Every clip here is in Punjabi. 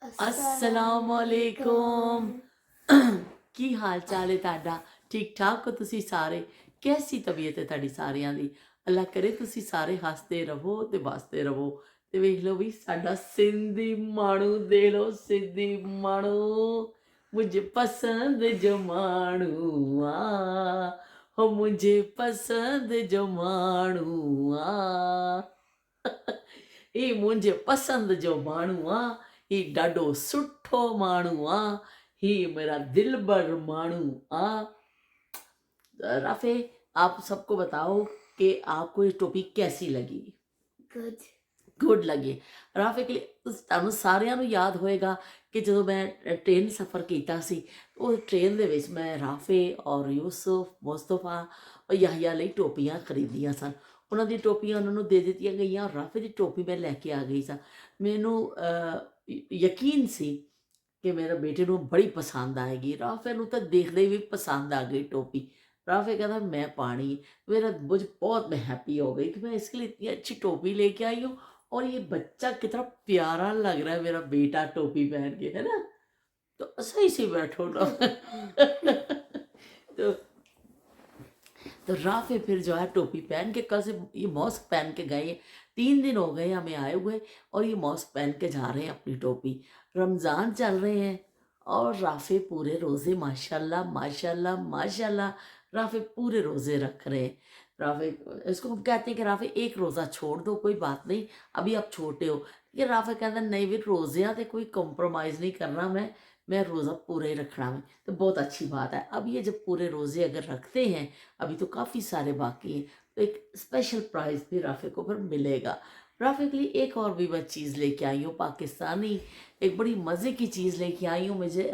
अस्सलाम वालेकुम। ਕੀ ਹਾਲ ਚਾਲ ਹੈ ਤੁਹਾਡਾ? ਠੀਕ ਠਾਕ ਹੋ ਤੁਸੀਂ ਸਾਰੇ? ਕੈਸੀ ਤਬੀਅਤ ਹੈ ਤੁਹਾਡੀ ਸਾਰਿਆਂ ਦੀ? ਅੱਲਾ ਕਰੇ ਤੁਸੀਂ ਸਾਰੇ ਹੱਸਦੇ ਰਹੋ ਤੇ ਵਸਦੇ ਰਹੋ। ਤੇ ਵੇਖ ਲਓ ਵੀ ਸਾਡਾ ਸਿੰਧੀ ਮਾਣੂ, ਦੇ ਲਓ ਸਿੰਧੀ ਮਾਣੂ, ਮੁਝੇ ਪਸੰਦ ਜੋ ਮਾਣੂ ਆ, ਹੋ ਮੁਝੇ ਪਸੰਦ ਜੋ ਮਾਣੂ ਆ। ਇਹ मुंहिंजे पसंदि जो माण्हू आहे, ही ॾाढो सुठो माण्हू आहे, ही मेरा दिलबर माण्हू आहे। राफे, आप सबको बताओ कि आपको ये टोपी कैसी लगी? गुड ਗੁੱਡ ਲੱਗੀ। ਰਾਫੇ ਕਿ ਤੁਹਾਨੂੰ ਸਾਰਿਆਂ ਨੂੰ ਯਾਦ ਹੋਏਗਾ ਕਿ ਜਦੋਂ ਮੈਂ ਟ੍ਰੇਨ ਸਫ਼ਰ ਕੀਤਾ ਸੀ, ਉਹ ਟ੍ਰੇਨ ਦੇ ਵਿੱਚ ਮੈਂ ਰਾਫੇ ਔਰ ਯੂਸਫ, ਮੁਸਤਫਾ ਔਰ ਯਾਹਿਆ ਲਈ ਟੋਪੀਆਂ ਖਰੀਦੀਆਂ ਸਨ। ਉਹਨਾਂ ਦੀ ਟੋਪੀਆਂ ਉਹਨਾਂ ਨੂੰ ਦੇ ਦਿੱਤੀਆਂ ਗਈਆਂ ਔਰ ਰਾਫੇ ਦੀ ਟੋਪੀ ਮੈਂ ਲੈ ਕੇ ਆ ਗਈ ਸਾਂ। ਮੈਨੂੰ ਯਕੀਨ ਸੀ ਕਿ ਮੇਰੇ ਬੇਟੇ ਨੂੰ ਬੜੀ ਪਸੰਦ ਆਏਗੀ। ਰਾਫੇ ਨੂੰ ਤਾਂ ਦੇਖਦੇ ਹੀ ਵੀ ਪਸੰਦ ਆ ਗਈ ਟੋਪੀ। राफे कहता मैं पानी, मेरा मुझे बहुत मैं हैप्पी हो गई कि मैं इसके लिए इतनी अच्छी टोपी लेके आई हूँ और ये बच्चा कितना प्यारा लग रहा है मेरा बेटा टोपी पहन के, है ना? तो सही से बैठो ना। तो तो राफे फिर जो है टोपी पहन के, कल से ये मास्क पहन के गए। 3 दिन हो गए हमें आए हुए और ये मास्क पहन के जा रहे हैं अपनी टोपी। रमज़ान चल रहे हैं और राफे पूरे रोज़े माशाल्लाह माशाल्लाह माशाल्लाह राफे पूरे रोज़े रख रहे हैं। राफे, इसको हम कहते हैं कि राफे एक रोज़ा छोड़ दो, कोई बात नहीं, अभी आप छोटे हो। ये राफे कहता नहीं भी रोज़ियाँ तो कोई कंप्रोमाइज़ नहीं करना, मैं रोज़ा पूरा ही रखना है। तो बहुत अच्छी बात है। अब ये जब पूरे रोज़े अगर रखते हैं, अभी तो काफ़ी सारे बाकी हैं, तो एक स्पेशल प्राइज़ भी राफे को फिर मिलेगा। राफे के लिए एक और भी मैं चीज़ लेके आई हूँ, पाकिस्तानी एक बड़ी मज़े की चीज़ लेके आई हूँ। मुझे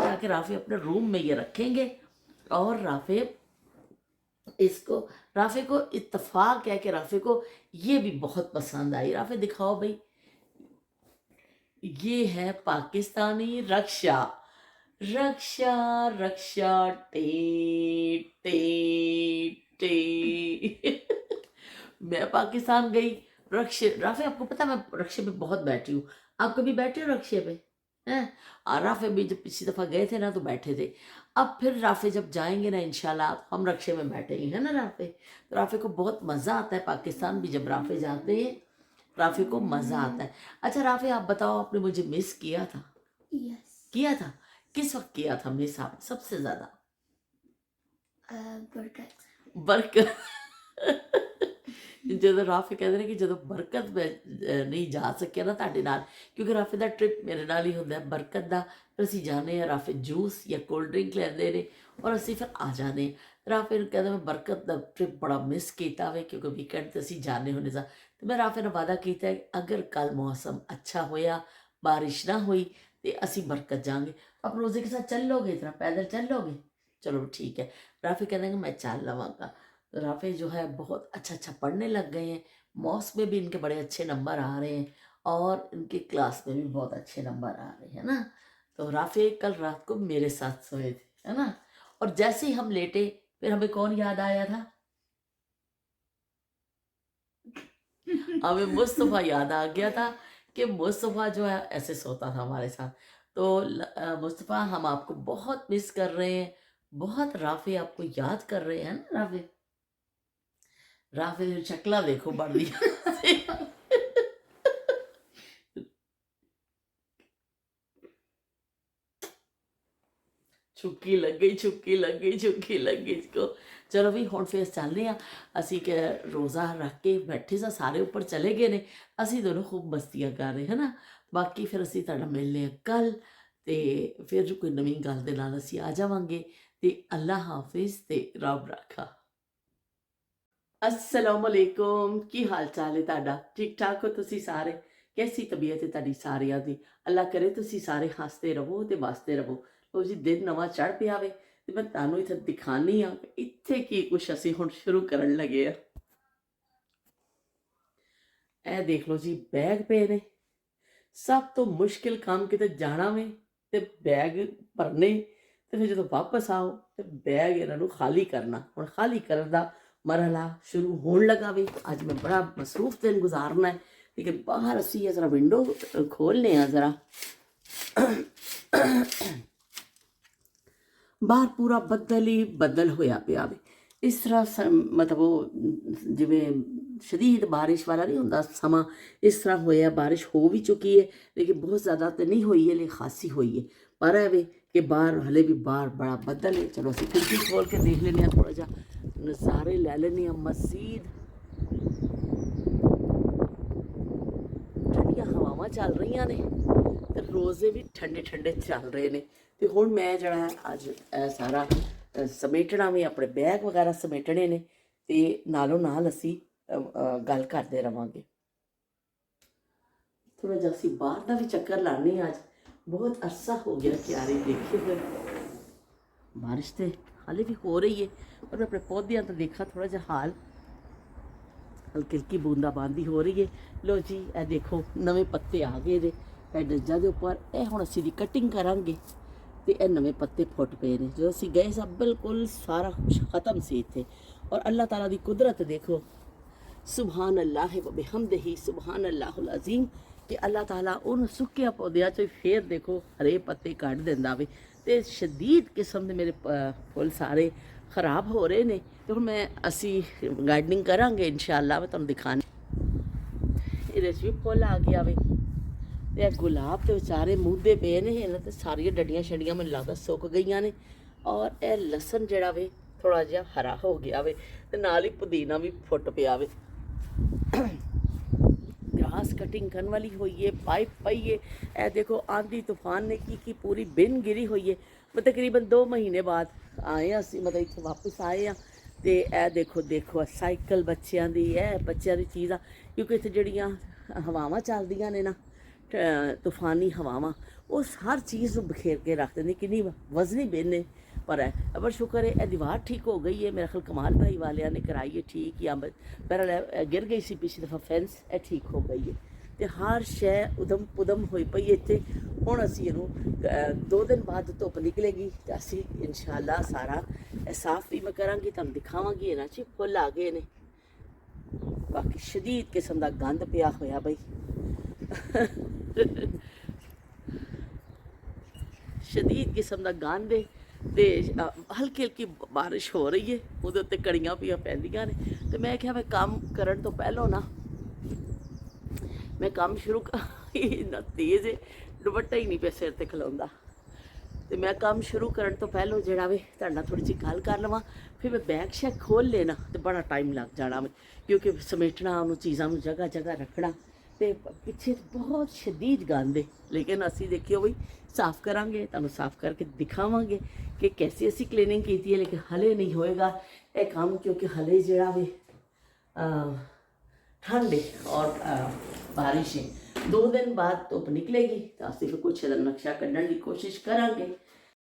ताकि राफे अपने रूम में ये रखेंगे और राफे इसको, राफे को इत्तेफाक है कि राफे को ये भी बहुत पसंद आई। राफे दिखाओ भाई, ये है पाकिस्तानी रक्षा। रक्षा रक्षा टे टे टे। मैं पाकिस्तान गई रक्षे, राफे आपको पता मैं रक्षे पे बहुत बैठी हूँ। आप कभी बैठे हो रक्षे पे? हैं? और राफे भी जब पिछली दफ़ा गए थे ना तो बैठे थे। अब फिर राफे जब जाएंगे ना इंशाल्लाह, हम रक्षे में बैठेंगे, है ना राफे? तो राफे को बहुत मज़ा आता है पाकिस्तान भी, जब राफे जाते हैं राफे को मज़ा आता है। अच्छा राफे, आप बताओ, आपने मुझे मिस किया था? यस किया था? किस वक्त किया था मिस आप सबसे ज़्यादा? बरकत बरकत। ਜਦੋਂ ਰਾਫੇ ਕਹਿੰਦੇ ਨੇ ਕਿ ਜਦੋਂ ਬਰਕਤ ਨਹੀਂ ਜਾ ਸਕਿਆ ਨਾ ਤੁਹਾਡੇ ਨਾਲ, ਕਿਉਂਕਿ ਰਾਫੇ ਦਾ ਟ੍ਰਿਪ ਮੇਰੇ ਨਾਲ ਹੀ ਹੁੰਦਾ, ਬਰਕਤ ਦਾ ਫਿਰ ਅਸੀਂ ਜਾਂਦੇ ਹਾਂ, ਰਾਫੇ ਜੂਸ ਜਾਂ ਕੋਲਡ ਡਰਿੰਕ ਲੈਂਦੇ ਨੇ ਔਰ ਅਸੀਂ ਫਿਰ ਆ ਜਾਂਦੇ ਹਾਂ। ਰਾਫੇ ਨੂੰ ਕਹਿੰਦਾ ਮੈਂ ਬਰਕਤ ਦਾ ਟ੍ਰਿਪ ਬੜਾ ਮਿਸ ਕੀਤਾ ਵੇ, ਕਿਉਂਕਿ ਵੀਕਐਂਡ 'ਤੇ ਅਸੀਂ ਜਾਂਦੇ ਹੁੰਦੇ ਸਾਂ। ਅਤੇ ਮੈਂ ਰਾਫੇ ਨਾਲ ਵਾਅਦਾ ਕੀਤਾ ਅਗਰ ਕੱਲ੍ਹ ਮੌਸਮ ਅੱਛਾ ਹੋਇਆ, ਬਾਰਿਸ਼ ਨਾ ਹੋਈ तो ਅਸੀਂ बरकत जाएंगे। आप रोज़े के साथ चल लोगे, इतना पैदल चल लोगे? चलो ठीक है। राफे कहते हैं मैं चल लवांगा। तो राफे जो है बहुत अच्छा पढ़ने लग गए हैं। मॉस में भी इनके बड़े अच्छे नंबर आ रहे हैं और इनके क्लास में भी बहुत अच्छे नंबर आ रहे हैं ना। तो राफे कल रात को मेरे साथ सोए थे, है ना। और जैसे ही हम लेटे फिर हमें कौन याद आया था? हमें मुस्तफ़ा याद आ गया था कि मुस्तफ़ा जो है ऐसे सोता था हमारे साथ। तो मुस्तफ़ा, हम आपको बहुत मिस कर रहे हैं, बहुत। राफे आपको याद कर रहे हैं ना राफे? राफे शक्ला देखो बढ़ दिया। छुक्की लग गई, छुक्की लग गई, छुक्की लग गई इसको। चलो भी हुण फिर चलने आ। असी के रोज़ा रख के बैठे सा, सारे उपर चले गए ने, असी दोनों खूब मस्तियां कर रहे, है ना। बाकी फिर असी तुहाडा मिलने कल, ते फिर कोई नवीं गल दे नाल असी आ जावांगे। ते अल्लाह हाफिज़ ते रब राखा। अस्सलाम वालेकुम, की हाल चाल है तुहाडा? ठीक ठाक हो तुसी सारे? कैसी तबीयत है तुहाडी सारियां दी? अल्लाह करे तुसी सारे हसते रहो ते बसते रहो। लो जी, दिन नवा चढ़ पिया वे ते मैं तुहानूं इत्थे दिखानी आ इत्थे की कुछ असी हुण शुरू करन लगे आ। ਇਹ ਦੇਖ ਲਓ ਜੀ, ਬੈਗ ਪਏ ਨੇ। ਸਭ ਤੋਂ ਮੁਸ਼ਕਿਲ ਕੰਮ ਕਿਤੇ ਜਾਣਾ ਵੇ ਤੇ ਬੈਗ ਭਰਨੇ, ਤੇ ਫਿਰ ਜਦੋਂ ਵਾਪਸ ਆਓ ਤੇ ਬੈਗ ਇਹਨਾਂ ਨੂੰ ਖਾਲੀ ਕਰਨਾ। ਹੁਣ ਖਾਲੀ ਕਰਨ ਦਾ ਮਰਹਲਾ ਸ਼ੁਰੂ ਹੋਣ ਲੱਗਾ ਵੇ। ਅੱਜ ਮੈਂ ਬੜਾ ਮਸਰੂਫ ਦਿਨ ਗੁਜ਼ਾਰਨਾ ਹੈ, ਲੇਕਿਨ ਬਾਹਰ ਅਸੀਂ ਇਹ ਜ਼ਰਾ ਵਿੰਡੋ ਖੋਲ੍ਹਨੇ ਆ ਜ਼ਰਾ। ਬਾਹਰ ਪੂਰਾ ਬੱਦਲ ਹੀ ਬੱਦਲ ਹੋਇਆ ਪਿਆ ਵੇ। ਇਸ ਤਰ੍ਹਾਂ ਮਤਲਬ ਉਹ ਜਿਵੇਂ ਸ਼ਦੀਦ ਬਾਰਿਸ਼ ਵਾਲਾ ਨਹੀਂ ਹੁੰਦਾ ਸਮਾਂ, ਇਸ ਤਰ੍ਹਾਂ ਹੋਇਆ। ਬਾਰਿਸ਼ ਹੋ ਵੀ ਚੁੱਕੀ ਹੈ ਲੇਕਿਨ ਬਹੁਤ ਜ਼ਿਆਦਾ ਤਾਂ ਨਹੀਂ ਹੋਈ ਹੈ, ਲੇਕਿਨ ਖਾਸੀ ਹੋਈ ਹੈ। ਪਰ ਇਹ ਵੇ ਕਿ ਬਾਹਰ ਹਲੇ ਵੀ ਬਾਹਰ ਬੜਾ ਬੱਦਲ ਹੈ। ਚਲੋ ਅਸੀਂ ਖਿੜਕੀ ਖੋਲ ਕੇ ਦੇਖ ਲੈਂਦੇ ਹਾਂ, ਥੋੜ੍ਹਾ ਜਿਹਾ ਨਜ਼ਾਰੇ ਲੈ ਲੈਂਦੇ ਹਾਂ। ਮਜ਼ੀਦ ਠੰਡੀਆਂ ਹਵਾਵਾਂ ਚੱਲ ਰਹੀਆਂ ਨੇ ਤੇ ਰੋਜ਼ੇ ਵੀ ਠੰਡੇ ਠੰਡੇ ਚੱਲ ਰਹੇ ਨੇ। ਤੇ ਹੁਣ ਮੈਂ ਜਿਹੜਾ ਹੈ ਅੱਜ ਇਹ ਸਾਰਾ ਸਮੇਟਣਾ ਵੀ, ਆਪਣੇ ਬੈਗ ਵਗੈਰਾ ਸਮੇਟਣੇ ਨੇ ਤੇ ਨਾਲੋਂ ਨਾਲ ਅਸੀਂ ਗੱਲ ਕਰਦੇ ਰਵਾਂਗੇ। ਥੋੜਾ ਜਿਹਾ ਅਸੀਂ ਬਾਹਰ ਦਾ ਵੀ ਚੱਕਰ ਲਾਣੇ ਅੱਜ, ਬਹੁਤ ਅਰਸਾ ਹੋ ਗਿਆ ਕਿਆਰੀ ਦੇਖੇ ਹੋਏ। ਬਾਰਿਸ਼ ਤੇ ਹਾਲੇ ਵੀ ਹੋ ਰਹੀ ਹੈ ਪਰ ਮੈਂ ਆਪਣੇ ਪੌਦਿਆਂ ਤੋਂ ਦੇਖਾ ਥੋੜਾ ਜਿਹਾ ਹਾਲ, ਹਲਕੀ ਹਲਕੀ ਬੂੰਦਾਬਾਂਦੀ ਹੋ ਰਹੀ ਹੈ। ਲੋ ਜੀ ਇਹ ਦੇਖੋ ਨਵੇਂ ਪੱਤੇ ਆ ਗਏ ਨੇ ਇਹ ਡੱਜਾਂ ਦੇ ਉੱਪਰ। ਇਹ ਹੁਣ ਅਸੀਂ ਦੀ ਕਟਿੰਗ ਕਰਾਂਗੇ ਤੇ ਇਹ ਨਵੇਂ ਪੱਤੇ ਫੁੱਟ ਪਏ ਨੇ। ਜਦੋਂ ਅਸੀਂ ਗਏ ਸਭ ਬਿਲਕੁਲ ਸਾਰਾ ਕੁਛ ਖਤਮ ਸੀ ਇੱਥੇ। ਔਰ ਅੱਲਾਹ ਤਾਲਾ ਦੀ ਕੁਦਰਤ ਦੇਖੋ, ਸੁਬਹਾਨ ਅੱਲਾਹ व बिहम्दिही ਸੁਬਹਾਨ ਅੱਲਾਹੁਲ ਅਜ਼ੀਮ, ਕਿ ਅੱਲਾਹ ਤਾਲਾ ਉਹਨੂੰ ਸੁੱਕਿਆ ਪੌਦਿਆਂ 'ਚ ਫੇਰ ਦੇਖੋ ਹਰੇ ਪੱਤੇ ਕੱਢ ਦਿੰਦਾ ਵੇ। ਤੇ ਸ਼ਦੀਦ ਕਿਸਮ ਦੇ ਮੇਰੇ ਫੁੱਲ ਸਾਰੇ ਖਰਾਬ ਹੋ ਰਹੇ ਨੇ। ਤੇ ਹੁਣ ਅਸੀਂ ਗਾਰਡਨਿੰਗ ਕਰਾਂਗੇ ਇਨਸ਼ਾਅੱਲਾ, ਮੈਂ ਤੁਹਾਨੂੰ ਦਿਖਾਣੇ। ਇਹਦੇ 'ਚ ਵੀ ਫੁੱਲ ਆ ਗਿਆ ਵੇ ਤੇ ਇਹ ਗੁਲਾਬ ਤੇ ਵਿਚਾਰੇ ਮੁੱਦੇ ਪਏ ਨੇ। ਇਹਨਾਂ ਤੇ ਸਾਰੀਆਂ ਡੱਡੀਆਂ ਛੱਡੀਆਂ ਮੈਨੂੰ ਲੱਗਦਾ ਸੁੱਕ ਗਈਆਂ ਨੇ। ਔਰ ਇਹ ਲਸਣ ਜਿਹੜਾ ਵੇ ਥੋੜਾ ਜਿਹਾ ਹਰਾ ਹੋ ਗਿਆ ਵੇ ਤੇ ਨਾਲ ਹੀ ਪੁਦੀਨਾ ਵੀ ਫੁੱਟ ਪਿਆ ਵੇ। ਗ੍ਰਾਸ ਕਟਿੰਗ ਕਰਨ ਵਾਲੀ ਹੋਈ ਹੈ, ਪਾਈਪ ਪਈ ਹੈ। ਇਹ ਦੇਖੋ ਆਂधी ਤੂਫਾਨ ਨੇ ਕੀ ਪੂਰੀ ਬਿਨ ਗਿਰੀ ਹੋਈ ਹੈ। ਮੈਂ ਤਕਰੀਬਨ 2 ਮਹੀਨੇ ਬਾਅਦ ਆਏ ਅਸੀਂ, ਮਤਲਬ ਇੱਥੇ ਵਾਪਸ ਆਏ ਆ। ਤੇ ਇਹ ਦੇਖੋ ਸਾਈਕਲ ਬੱਚਿਆਂ ਦੀ, ਇਹ ਬੱਚਿਆਂ ਦੀ ਚੀਜ਼ ਆ, ਕਿਉਂਕਿ ਇੱਥੇ ਜਿਹੜੀਆਂ ਹਵਾਵਾਂ ਚੱਲਦੀਆਂ ਨੇ ਨਾ, ਤੂਫਾਨੀ ਹਵਾਵਾਂ, ਉਹ ਹਰ ਚੀਜ਼ ਨੂੰ ਬਖੇਰ ਕੇ ਰੱਖ ਦਿੰਦੀ। ਕਿੰਨੀ ਵਜ਼ਨੀ ਬਿਨ ਹੈ ਪਰ ਹੈ। ਪਰ ਸ਼ੁਕਰ ਹੈ ਇਹ ਦੀਵਾਰ ਠੀਕ ਹੋ ਗਈ ਹੈ। ਮੇਰਾ ਖਿਆਲ ਕਮਾਲ ਭਾਈ ਵਾਲਿਆਂ ਨੇ ਕਰਾਈ ਹੈ ਠੀਕ, ਜਾਂ ਪਹਿਲਾਂ ਗਿਰ ਗਈ ਸੀ ਪਿਛਲੀ ਦਫਾ ਫੈਂਸ, ਇਹ ਠੀਕ ਹੋ ਗਈ ਹੈ। ਤੇ ਹਰ ਸ਼ੈ ਉਦਮ ਪੁਦਮ ਹੋਈ ਪਈ ਹੈ ਇੱਥੇ। ਹੁਣ ਅਸੀਂ ਇਹਨੂੰ 2 ਦਿਨ ਬਾਅਦ ਧੁੱਪ ਨਿਕਲੇਗੀ ਤੇ ਅਸੀਂ ਇਨਸ਼ਾਅੱਲਾ ਸਾਰਾ ਸਾਫ਼ ਵੀ ਮੈਂ ਕਰਾਂਗੀ, ਤੁਹਾਨੂੰ ਦਿਖਾਵਾਂਗੀ। ਇਹਨਾਂ 'ਚ ਫੁੱਲ ਆ ਗਏ ਨੇ। ਬਾਕੀ ਸ਼ਦੀਦ ਕਿਸਮ ਦਾ ਗੰਦ ਪਿਆ ਹੋਇਆ ਬਈ, ਸ਼ਦੀਦ ਕਿਸਮ ਦਾ ਗੰਦ ਹੈ। ਤੇ ਹਲਕੀ ਹਲਕੀ ਬਾਰਿਸ਼ ਹੋ ਰਹੀ ਹੈ, ਉਹਦੇ ਉੱਤੇ ਕੜੀਆਂ ਪਈਆਂ ਪੈਂਦੀਆਂ ਨੇ। ਤੇ ਮੈਂ ਕਿਹਾ ਮੈਂ ਕੰਮ ਕਰਨ ਤੋਂ ਪਹਿਲਾਂ ਨਾ ਮੈਂ ਕੰਮ ਸ਼ੁਰੂ ਇੰਨਾ ਤੇਜ਼ ਹੈ, ਦੁਪੱਟਾ ਹੀ ਨਹੀਂ ਪਿਆ ਸਿਰ ਤੇ ਖਲੋਂਦਾ। ਤੇ ਮੈਂ ਕੰਮ ਸ਼ੁਰੂ ਕਰਨ ਤੋਂ ਪਹਿਲਾਂ ਜਿਹੜਾ ਵੇ ਤੁਹਾਡੇ ਨਾਲ ਥੋੜ੍ਹੀ ਜਿਹੀ ਗੱਲ ਕਰ ਲਵਾਂ, ਫਿਰ ਮੈਂ ਬੈਗ ਸ਼ੈਗ ਖੋਲ੍ਹ ਲੈਣਾ ਤੇ ਬੜਾ ਟਾਈਮ ਲੱਗ ਜਾਣਾ ਵੇ, ਕਿਉਂਕਿ ਸਮੇਟਣਾ ਉਹਨੂੰ, ਚੀਜ਼ਾਂ ਨੂੰ ਜਗ੍ਹਾ ਜਗ੍ਹਾ ਰੱਖਣਾ। ਤੇ ਪਿੱਛੇ ਬਹੁਤ ਸ਼ਦੀਦ ਗੰਦ ਹੈ, ਲੇਕਿਨ ਅਸੀਂ ਦੇਖਿਓ ਬਈ ਸਾਫ਼ ਕਰਾਂਗੇ, ਤੁਹਾਨੂੰ ਸਾਫ਼ ਕਰਕੇ ਦਿਖਾਵਾਂਗੇ ਕਿ ਕੈਸੀ ਅਸੀਂ ਕਲੀਨਿੰਗ ਕੀਤੀ ਹੈ। ਲੇਕਿਨ ਹਲੇ ਨਹੀਂ ਹੋਏਗਾ ਇਹ ਕੰਮ, ਕਿਉਂਕਿ ਹਲੇ ਜਿਹੜਾ ਵੇ ਠੰਡ ਹੈ ਔਰ ਬਾਰਿਸ਼ ਹੈ। 2 ਦਿਨ ਬਾਅਦ ਧੁੱਪ ਨਿਕਲੇਗੀ ਤਾਂ ਅਸੀਂ ਫਿਰ ਕੁਛ ਦਾ ਨਕਸ਼ਾ ਕੱਢਣ ਦੀ ਕੋਸ਼ਿਸ਼ ਕਰਾਂਗੇ।